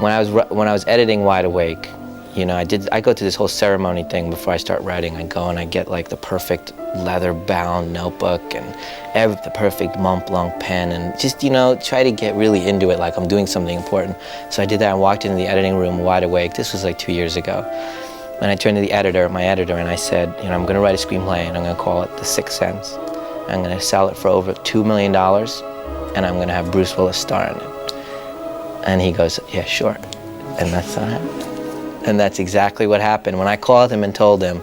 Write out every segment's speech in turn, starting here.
When I was editing Wide Awake, you know, I go through this whole ceremony thing before I start writing. I go and I get like the perfect leather-bound notebook and the perfect Mont Blanc pen, and just, you know, try to get really into it like I'm doing something important. So I did that. I walked into the editing room Wide Awake. This was like 2 years ago. And I turned to my editor, and I said, you know, I'm going to write a screenplay, and I'm going to call it The Sixth Sense. I'm going to sell it for over $2 million, and I'm going to have Bruce Willis star in it. And he goes, yeah, sure. And that's what happened. And that's exactly what happened. When I called him and told him,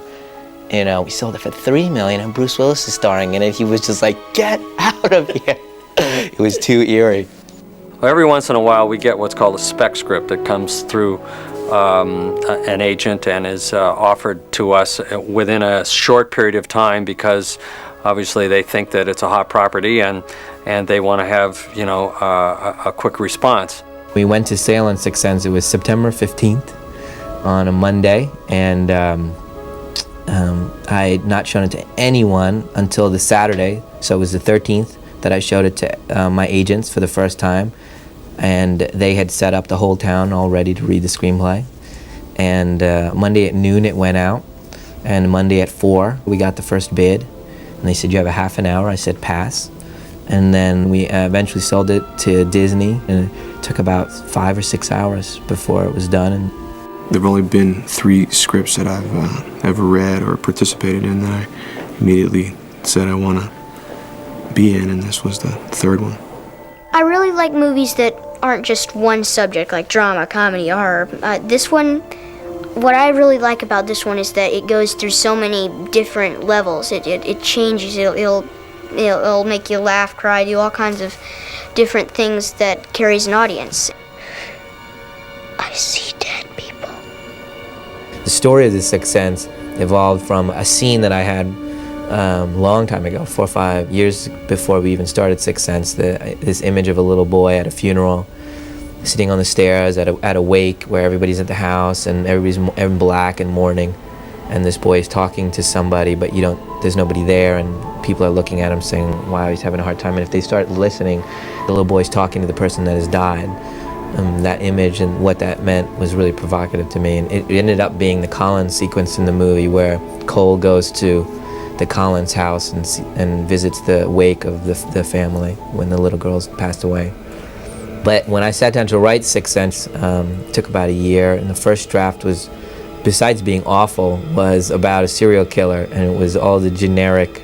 you know, we sold it for $3 million and Bruce Willis is starring in it, he was just like, get out of here. It was too eerie. Well, every once in a while we get what's called a spec script that comes through an agent and is offered to us within a short period of time, because obviously they think that it's a hot property and they want to have, you know, a quick response. We went to sale on Sixth Sense. It was September 15th on a Monday, and I had not shown it to anyone until the Saturday, so it was the 13th that I showed it to my agents for the first time, and they had set up the whole town all ready to read the screenplay. And Monday at noon it went out, and Monday at 4 we got the first bid, and they said, you have a half an hour. I said pass. And then we eventually sold it to Disney, and it took about 5 or 6 hours before it was done. And there have only been 3 scripts that I've ever read or participated in that I immediately said I want to be in, and this was the 3rd one. I really like movies that aren't just one subject, like drama, comedy, horror. This one, what I really like about this one is that it goes through so many different levels. It changes. It'll make you laugh, cry, do all kinds of different things that carries an audience. I see dead people. The story of The Sixth Sense evolved from a scene that I had a long time ago, 4 or 5 years before we even started Sixth Sense. This image of a little boy at a funeral, sitting on the stairs at a wake where everybody's at the house and everybody's in black and mourning, and this boy is talking to somebody, but there's nobody there, and people are looking at him saying, wow, he's having a hard time. And if they start listening, the little boy's talking to the person that has died. That image and what that meant was really provocative to me, and it ended up being the Collins sequence in the movie where Cole goes to the Collins house and visits the wake of the family when the little girl's passed away. But when I sat down to write Sixth Sense, it took about a year, and the first draft was, besides being awful, was about a serial killer, and it was all the generic,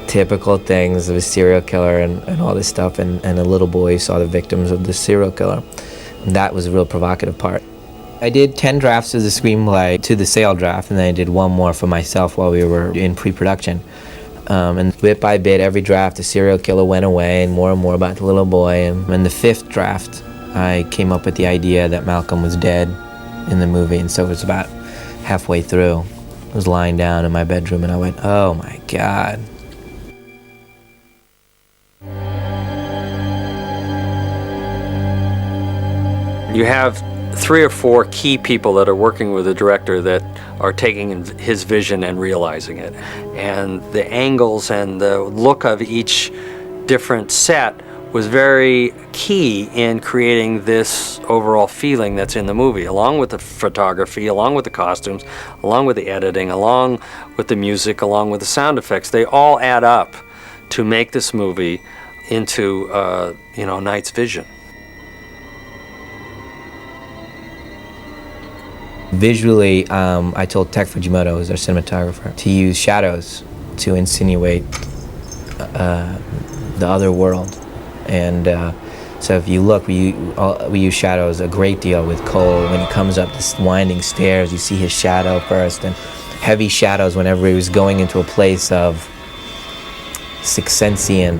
typical things of a serial killer and all this stuff, and a little boy saw the victims of the serial killer. And that was a real provocative part. I did 10 drafts of the screenplay to the sale draft, and then I did one more for myself while we were in pre-production. And bit by bit, every draft, the serial killer went away, and more about the little boy. And in the 5th draft, I came up with the idea that Malcolm was dead in the movie, and so it was about halfway through. I was lying down in my bedroom, and I went, oh my God. You have 3 or 4 key people that are working with the director that are taking his vision and realizing it. And the angles and the look of each different set was very key in creating this overall feeling that's in the movie, along with the photography, along with the costumes, along with the editing, along with the music, along with the sound effects. They all add up to make this movie into, Knight's vision. Visually, I told Tech Fujimoto, who's our cinematographer, to use shadows to insinuate the other world. And so if you look, we use shadows a great deal with Cole. When he comes up the winding stairs, you see his shadow first, and heavy shadows whenever he was going into a place of Sixth-Sensian,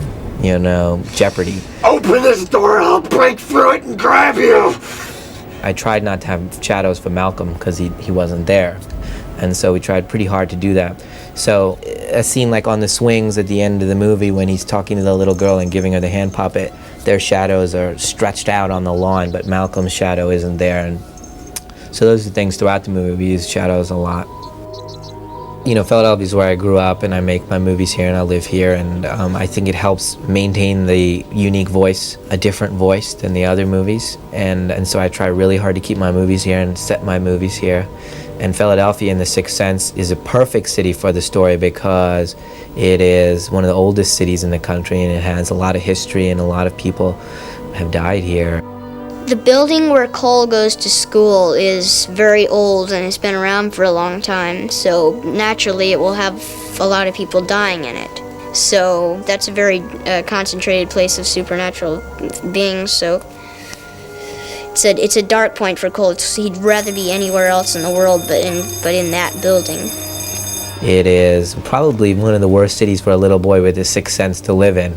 jeopardy. Open this door, I'll break through it and grab you! I tried not to have shadows for Malcolm because he wasn't there. And so we tried pretty hard to do that. So a scene like on the swings at the end of the movie when he's talking to the little girl and giving her the hand puppet, their shadows are stretched out on the lawn, but Malcolm's shadow isn't there. And so those are things throughout the movie. We use shadows a lot. Philadelphia is where I grew up, and I make my movies here, and I live here, and I think it helps maintain the unique voice, a different voice than the other movies, and so I try really hard to keep my movies here and set my movies here. And Philadelphia in The Sixth Sense is a perfect city for the story because it is one of the oldest cities in the country, and it has a lot of history, and a lot of people have died here. The building where Cole goes to school is very old and it's been around for a long time, so naturally it will have a lot of people dying in it. So that's a very concentrated place of supernatural beings, so it's a dark point for Cole. He'd rather be anywhere else in the world but in that building. It is probably one of the worst cities for a little boy with a sixth sense to live in.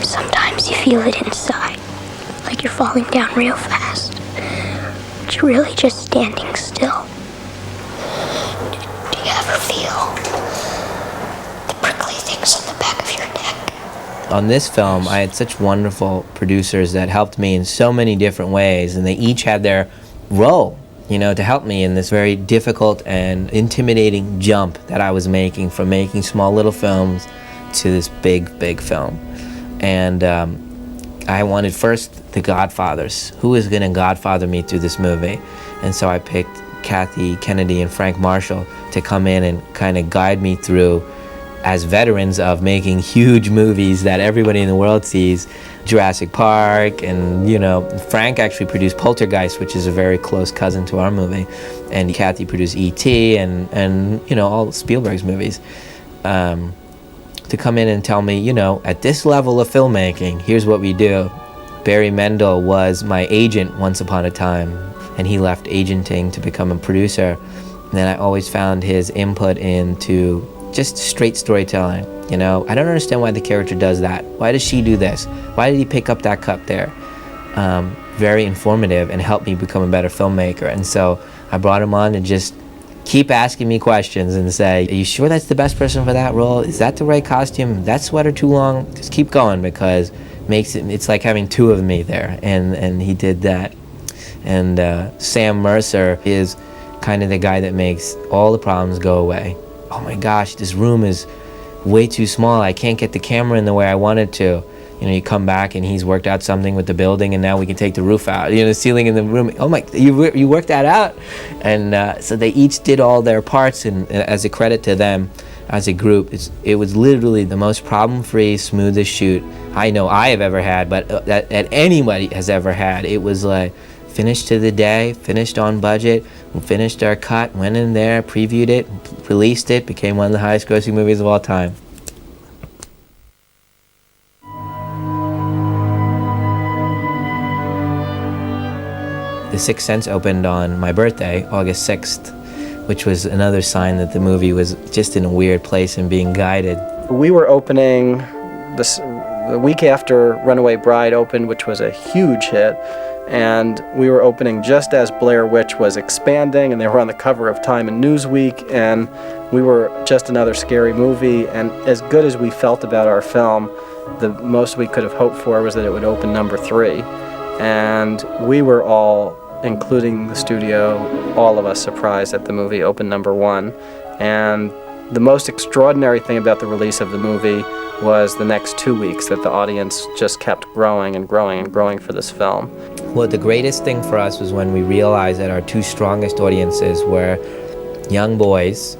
Sometimes you feel it inside, like you're falling down real fast, but you're really just standing still. Do you ever feel the prickly things on the back of your neck? On this film, I had such wonderful producers that helped me in so many different ways, and they each had their role, to help me in this very difficult and intimidating jump that I was making from making small little films to this big, big film. And I wanted first the Godfathers. Who is going to Godfather me through this movie? And so I picked Kathy Kennedy and Frank Marshall to come in and kind of guide me through, as veterans of making huge movies that everybody in the world sees, Jurassic Park, and Frank actually produced Poltergeist, which is a very close cousin to our movie, and Kathy produced E.T. and all Spielberg's movies. To come in and tell me, at this level of filmmaking, here's what we do. Barry Mendel was my agent once upon a time, and he left agenting to become a producer. And then I always found his input into just straight storytelling. I don't understand why the character does that. Why does she do this? Why did he pick up that cup there? Very informative and helped me become a better filmmaker. And so I brought him on to just keep asking me questions and say, are you sure that's the best person for that role? Is that the right costume? That sweater too long? Just keep going, because it's like having two of me there, and he did that. And Sam Mercer is kind of the guy that makes all the problems go away. Oh my gosh, this room is way too small. I can't get the camera in the way I want it to. You come back and he's worked out something with the building, and now we can take the roof out. The ceiling in the room. Oh my, you worked that out? And so they each did all their parts, and as a credit to them, as a group, it was literally the most problem-free, smoothest shoot I know I have ever had, but that anybody has ever had. It was like finished to the day, finished on budget, finished our cut, went in there, previewed it, released it, became one of the highest-grossing movies of all time. The Sixth Sense opened on my birthday, August 6th, which was another sign that the movie was just in a weird place and being guided. We were opening the week after Runaway Bride opened, which was a huge hit, and we were opening just as Blair Witch was expanding, and they were on the cover of Time and Newsweek, and we were just another scary movie. And as good as we felt about our film, the most we could have hoped for was that it would open number 3. And we were all, including the studio, all of us surprised that the movie opened number 1. And the most extraordinary thing about the release of the movie was the next 2 weeks, that the audience just kept growing and growing and growing for this film. Well, the greatest thing for us was when we realized that our two strongest audiences were young boys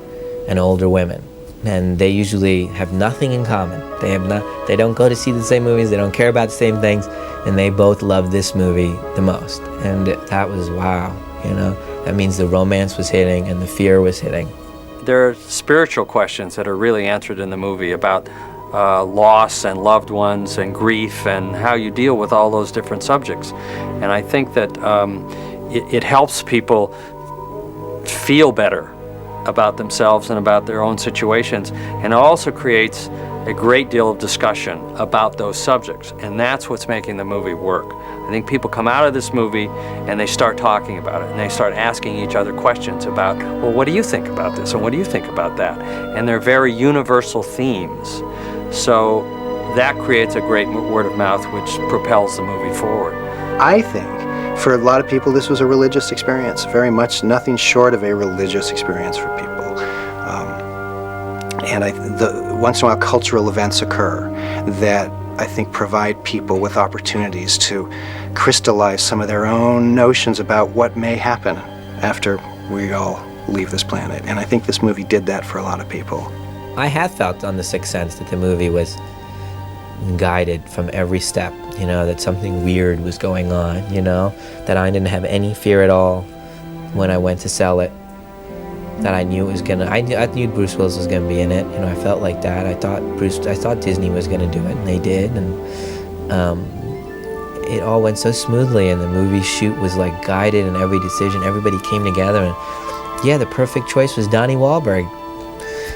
and older women. And they usually have nothing in common. They don't go to see the same movies, they don't care about the same things, and they both love this movie the most. And that was wow, that means the romance was hitting and the fear was hitting. There are spiritual questions that are really answered in the movie about loss and loved ones and grief and how you deal with all those different subjects. And I think that it helps people feel better about themselves and about their own situations, and it also creates a great deal of discussion about those subjects, and that's what's making the movie work. I think people come out of this movie and they start talking about it, and they start asking each other questions about, well, what do you think about this, and what do you think about that? And they're very universal themes. So that creates a great word of mouth, which propels the movie forward. I think for a lot of people this was a religious experience, very much nothing short of a religious experience for people. And once in a while cultural events occur that I think provide people with opportunities to crystallize some of their own notions about what may happen after we all leave this planet. And I think this movie did that for a lot of people. I had felt on The Sixth Sense that the movie was guided from every step, that something weird was going on, that I didn't have any fear at all when I went to sell it, that I knew it was gonna, I knew Bruce Willis was gonna be in it, I felt like that. I thought Disney was gonna do it, and they did, and it all went so smoothly, and the movie shoot was like guided in every decision. Everybody came together, and yeah, the perfect choice was Donnie Wahlberg.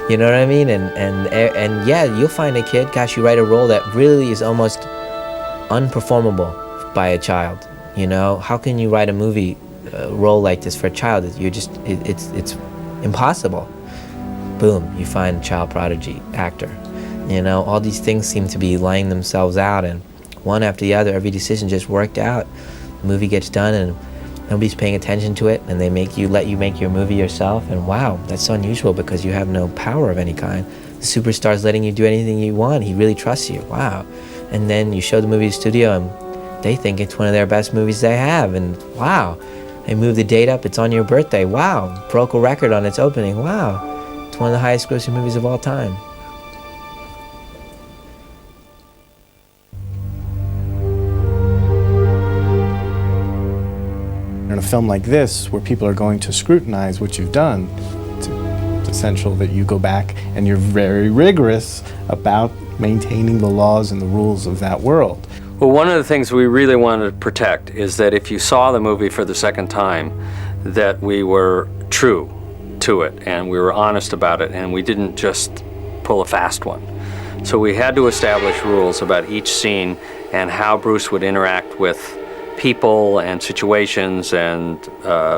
You know what I mean? And yeah, you'll find a kid, gosh, you write a role that really is almost unperformable by a child. How can you write a movie role like this for a child? It's impossible. Boom, you find a child prodigy actor. All these things seem to be lining themselves out, and one after the other, every decision just worked out. The movie gets done, and nobody's paying attention to it, and they let you make your movie yourself, and wow, that's so unusual because you have no power of any kind. The superstar's letting you do anything you want. He really trusts you. Wow. And then you show the movie to the studio, and they think it's one of their best movies they have, and wow. They move the date up, it's on your birthday. Wow. Broke a record on its opening. Wow. It's one of the highest grossing movies of all time. In a film like this, where people are going to scrutinize what you've done, it's essential that you go back and you're very rigorous about maintaining the laws and the rules of that world. Well, one of the things we really wanted to protect is that if you saw the movie for the second time, that we were true to it and we were honest about it and we didn't just pull a fast one. So we had to establish rules about each scene and how Bruce would interact with people and situations and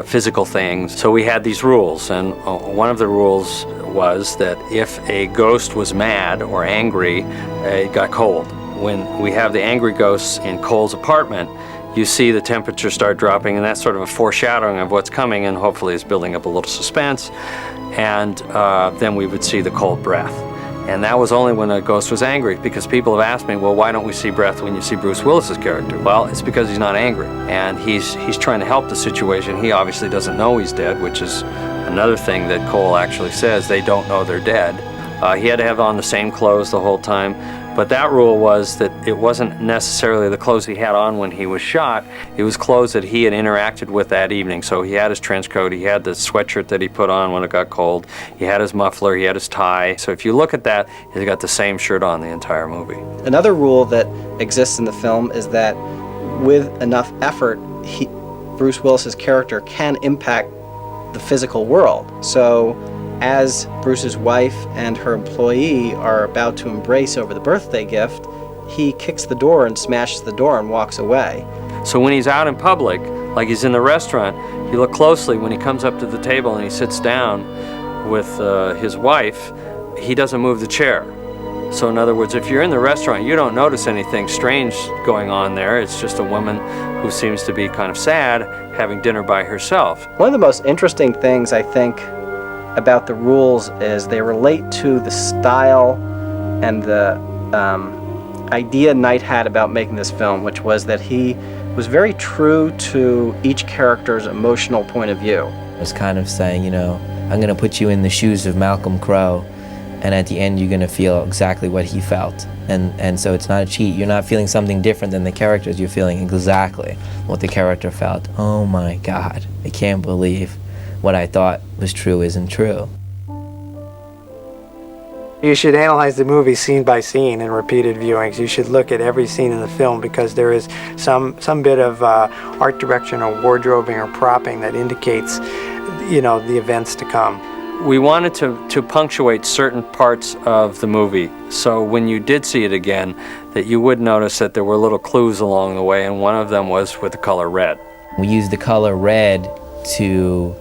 physical things. So we had these rules, and one of the rules was that if a ghost was mad or angry, it got cold. When we have the angry ghosts in Cole's apartment, you see the temperature start dropping, and that's sort of a foreshadowing of what's coming, and hopefully is building up a little suspense. And then we would see the cold breath. And that was only when a ghost was angry, because people have asked me, well, why don't we see breath when you see Bruce Willis's character? Well, it's because he's not angry, and he's trying to help the situation. He obviously doesn't know he's dead, which is another thing that Cole actually says. They don't know they're dead. He had to have on the same clothes the whole time, but that rule was that it wasn't necessarily the clothes he had on when he was shot. It was clothes that he had interacted with that evening. So he had his trench coat, he had the sweatshirt that he put on when it got cold, he had his muffler, he had his tie. So if you look at that, he's got the same shirt on the entire movie. Another rule that exists in the film is that with enough effort, Bruce Willis's character can impact the physical world. So as Bruce's wife and her employee are about to embrace over the birthday gift, he kicks the door and smashes the door and walks away. So when he's out in public, like he's in the restaurant, you look closely when he comes up to the table and he sits down with his wife, he doesn't move the chair. So in other words, if you're in the restaurant, you don't notice anything strange going on there. It's just a woman who seems to be kind of sad having dinner by herself. One of the most interesting things, I think, about the rules is they relate to the style and the idea Knight had about making this film, which was that he was very true to each character's emotional point of view. It was kind of saying, I'm going to put you in the shoes of Malcolm Crowe, and at the end you're going to feel exactly what he felt. And so it's not a cheat. You're not feeling something different than the characters. You're feeling exactly what the character felt. Oh my God, I can't believe what I thought was true isn't true. You should analyze the movie scene by scene in repeated viewings. You should look at every scene in the film because there is some bit of art direction or wardrobing or propping that indicates, the events to come. We wanted to punctuate certain parts of the movie, so when you did see it again, that you would notice that there were little clues along the way, and one of them was with the color red. We used the color red to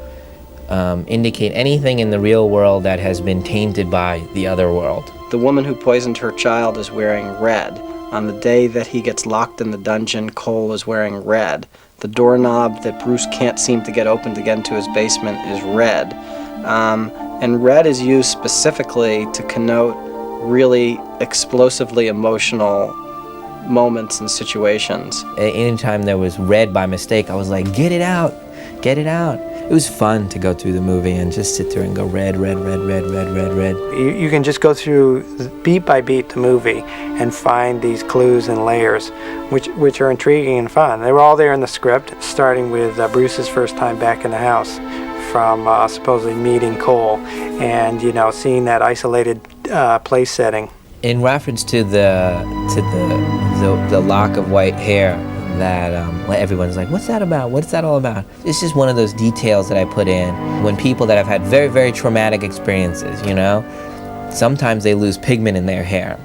indicate anything in the real world that has been tainted by the other world. The woman who poisoned her child is wearing red. On the day that he gets locked in the dungeon, Cole is wearing red. The doorknob that Bruce can't seem to get open to get into his basement is red. And red is used specifically to connote really explosively emotional moments and situations. Anytime there was red by mistake, I was like, get it out, get it out. It was fun to go through the movie and just sit there and go red, red, red, red, red, red, red. You can just go through beat by beat the movie and find these clues and layers, which are intriguing and fun. They were all there in the script, starting with Bruce's first time back in the house, from supposedly meeting Cole, and seeing that isolated place setting. In reference to the lock of white hair that everyone's like, what's that about? What's that all about? It's just one of those details that I put in when people that have had very, very traumatic experiences, sometimes they lose pigment in their hair.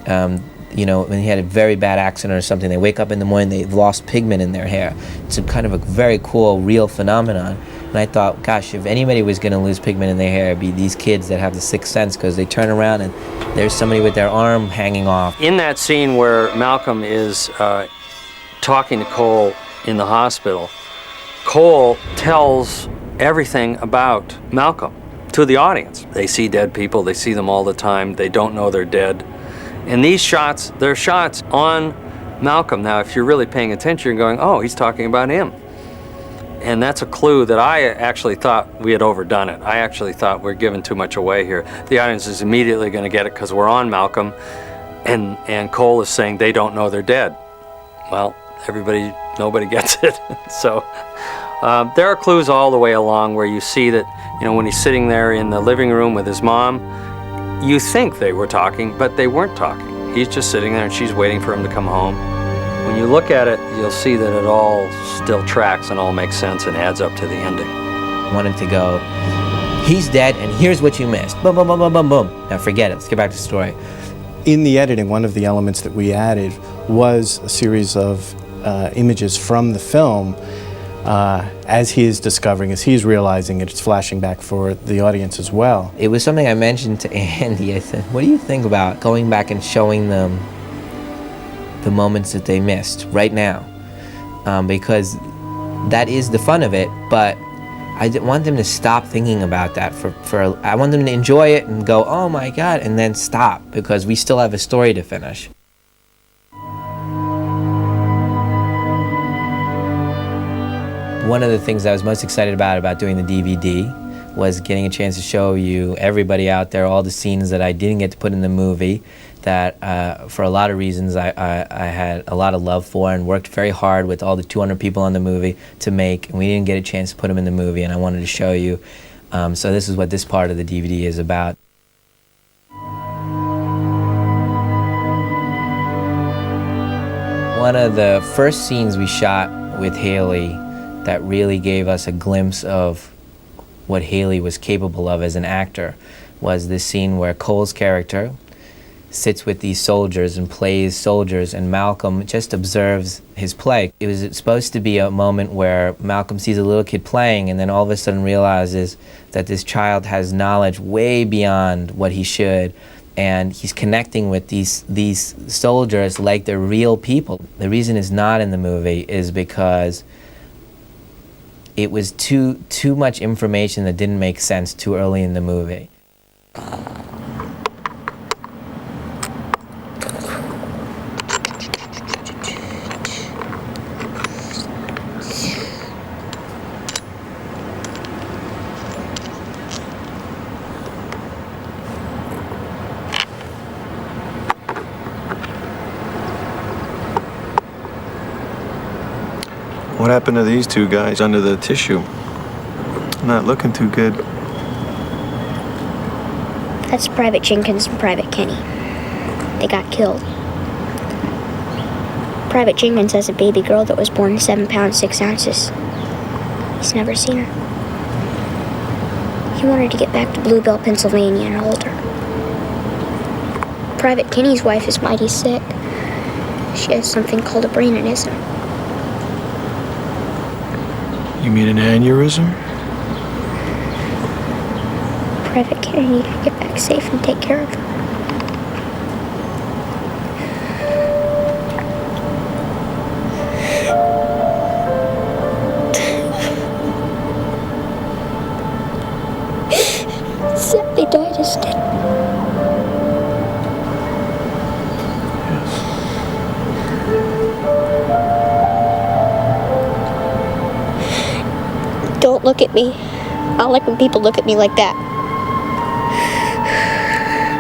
When they had a very bad accident or something, they wake up in the morning, they've lost pigment in their hair. It's a kind of a very cool, real phenomenon. And I thought, gosh, if anybody was going to lose pigment in their hair, it'd be these kids that have the sixth sense, because they turn around and there's somebody with their arm hanging off. In that scene where Malcolm is talking to Cole in the hospital, Cole tells everything about Malcolm to the audience. They see dead people, they see them all the time, they don't know they're dead. And these shots, they're shots on Malcolm. Now, if you're really paying attention, you're going, oh, he's talking about him. And that's a clue that I actually thought we had overdone it. I actually thought we're giving too much away here. The audience is immediately going to get it because we're on Malcolm, and Cole is saying they don't know they're dead. Well, nobody gets it. So there are clues all the way along where you see that, when he's sitting there in the living room with his mom, you think they were talking, but they weren't talking. He's just sitting there and she's waiting for him to come home. When you look at it, you'll see that it all still tracks and all makes sense and adds up to the ending. I wanted to go, he's dead and here's what you missed. Boom, boom, boom, boom, boom, boom. Now forget it, let's get back to the story. In the editing, one of the elements that we added was a series of images from the film as he is discovering, as he's realizing it, it's flashing back for the audience as well. It was something I mentioned to Andy. I said, what do you think about going back and showing them the moments that they missed right now? Because that is the fun of it, but I didn't want them to stop thinking about that. I want them to enjoy it and go, oh my God, and then stop, because we still have a story to finish. One of the things I was most excited about doing the DVD was getting a chance to show you, everybody out there, all the scenes that I didn't get to put in the movie that for a lot of reasons I had a lot of love for and worked very hard with all the 200 people on the movie to make, and we didn't get a chance to put them in the movie, and I wanted to show you. So this is what this part of the DVD is about. One of the first scenes we shot with Haley that really gave us a glimpse of what Haley was capable of as an actor was this scene where Cole's character sits with these soldiers and plays soldiers, and Malcolm just observes his play. It was supposed to be a moment where Malcolm sees a little kid playing and then all of a sudden realizes that this child has knowledge way beyond what he should, and he's connecting with these soldiers like they're real people. The reason it's not in the movie is because it was too much information that didn't make sense too early in the movie. What happened to these two guys under the tissue? Not looking too good. That's Private Jenkins and Private Kenny. They got killed. Private Jenkins has a baby girl that was born 7 pounds 6 ounces. He's never seen her. He wanted to get back to Bluebell, Pennsylvania and hold her. Private Kenny's wife is mighty sick. She has something called a brain aneurysm. You mean an aneurysm? Private Kenny needed to get back safe and take care of her. sadly died instead. Don't look at me. I don't like when people look at me like that.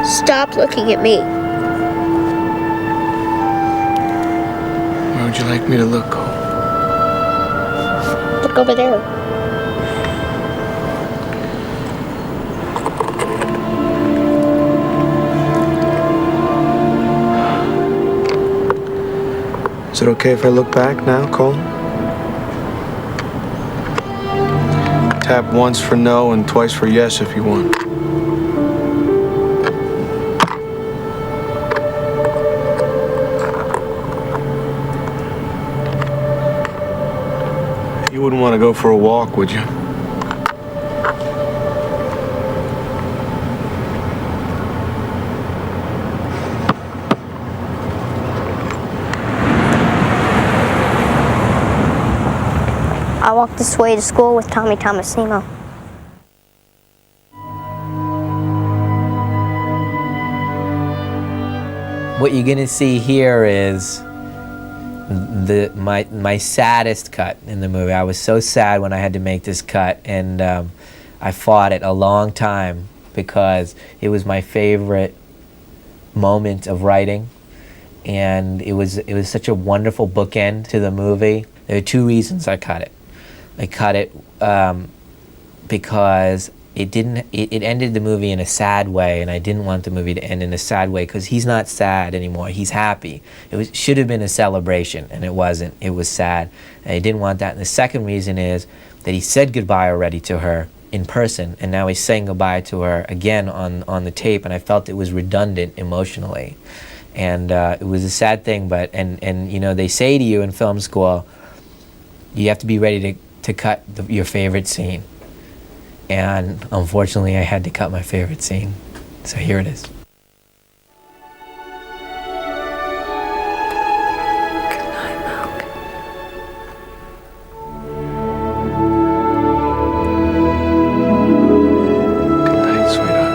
Stop looking at me. Where would you like me to look, Cole? Look over there. Is it okay if I look back now, Cole? Tap once for no and twice for yes if you want. You wouldn't want to go for a walk, would you? I walked this way to school with Tommy Tomasino. What you're gonna see here is my saddest cut in the movie. I was so sad when I had to make this cut, and I fought it a long time because it was my favorite moment of writing, and it was such a wonderful bookend to the movie. There are two reasons I cut it. I cut it because it ended the movie in a sad way, and I didn't want the movie to end in a sad way because he's not sad anymore. He's happy. Should have been a celebration, and it wasn't. It was sad, and I didn't want that. And the second reason is that he said goodbye already to her in person, and now he's saying goodbye to her again on the tape, and I felt it was redundant emotionally. And it was a sad thing, but and you know, they say to you in film school, you have to be ready to cut your favorite scene. And unfortunately, I had to cut my favorite scene. So here it is. Good night, sweetheart.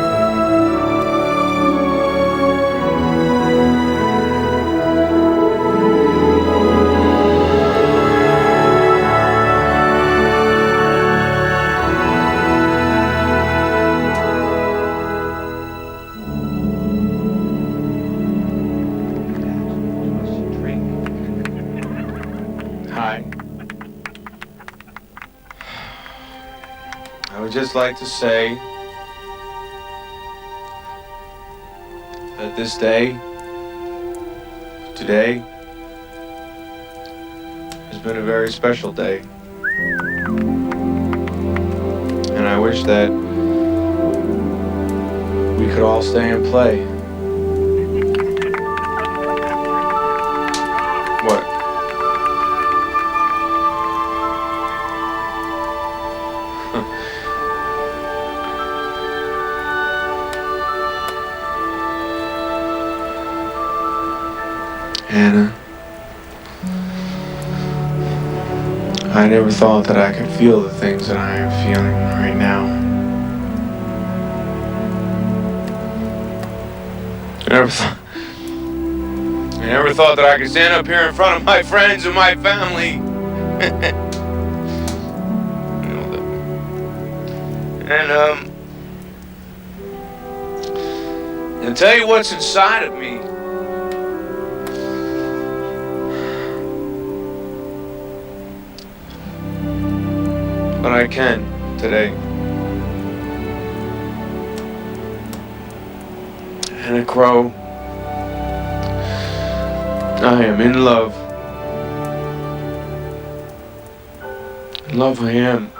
Hi. I would just like to say that this day, today, has been a very special day. And I wish that we could all stay and play. What? Anna, I never thought that I could feel the things that I am feeling right now. I never thought that I could stand up here in front of my friends and my family. And tell you what's inside of me. But I can today. Anna Crow, I am in love. In love I am.